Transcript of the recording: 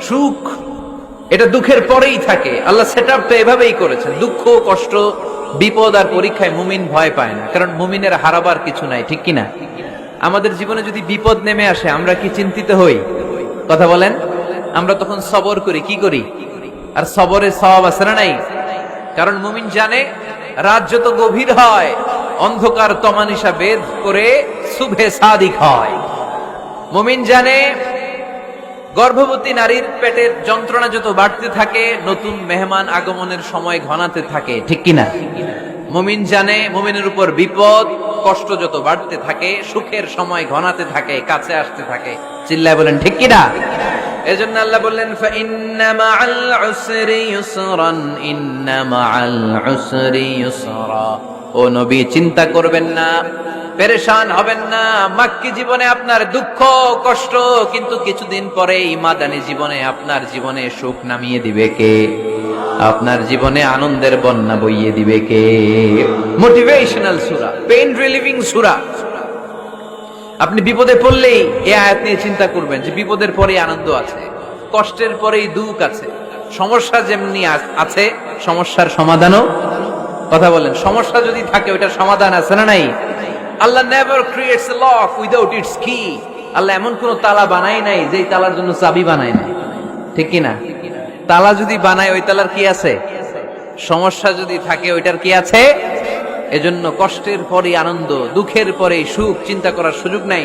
সুখ এটা দুঃখের পরেই থাকে। আল্লাহ সেটআপটা এভাবেই করেছেন। দুঃখ, কষ্ট, বিপদ আর পরীক্ষায় মুমিন ভয় পায় না, কারণ মুমিনের হারাবার কিছু নাই, ঠিক কিনা? আমাদের জীবনে যদি বিপদ নেমে আসে আমরা কি চিন্তিত হই? কথা বলেন। আমরা তখন সবর করি, কি করি? আর সবরে সওয়াব আছে না নাই? কারণ মুমিন জানে রাত যত গভীর হয় অন্ধকার তমানিসা বেদ করে সুবহে সাদিক হয়। মুমিন জানে গর্ভবতী নারীর পেটের যন্ত্রণা যত বাড়তে থাকে নতুন মেহমান আগমনের সময় ঘনাতে থাকে, ঠিক কিনা? মুমিন জানে মুমিনের উপর বিপদ কষ্ট যত বাড়তে থাকে সুখের সময় ঘনাতে থাকে, কাছে আসতে থাকে। চিল্লায় বলেন ঠিক কিনা? এজন্য আল্লাহ বললেন ফাইন্না মাআল উসরি ইউসরান, ইন্না মাআল উসরি ইউসরা। ও নবী, চিন্তা করবেন না, পেরেশান হবেন না। মাক্কি জীবনে আপনার দুঃখ কষ্ট, কিন্তু কিছুদিন পরে মাদানী জীবনে আপনার জীবনে সুখ নামিয়ে দিবে কে? আপনার জীবনে আনন্দের বন্যা বইয়ে দিবে কে? মোটিভেশনাল সূরা, পেইন রিলিভিং সূরা। আপনি বিপদে পড়লেই এই আয়াত নিয়ে চিন্তা করবেন যে বিপদের পরেই আনন্দ আছে, কষ্টের পরেই দুঃখ আছে। সমস্যা যেমনি আছে সমস্যার সমাধানও। কথা বলেন, সমস্যা যদি থাকে ওইটার সমাধান আছে না নাই? Allah never creates a lock without its key. Allah এমন কোন তালা বানায় নাই যেই তালার জন্য চাবি বানায় নাই, ঠিক কি না? তালা যদি বানায় ওই তালার কি আছে? সমস্যা যদি থাকে ওইটার কি আছে? এজন্য কষ্টের পরে আনন্দ, দুঃখের পরে সুখ চিন্তা করার সুযোগ নাই।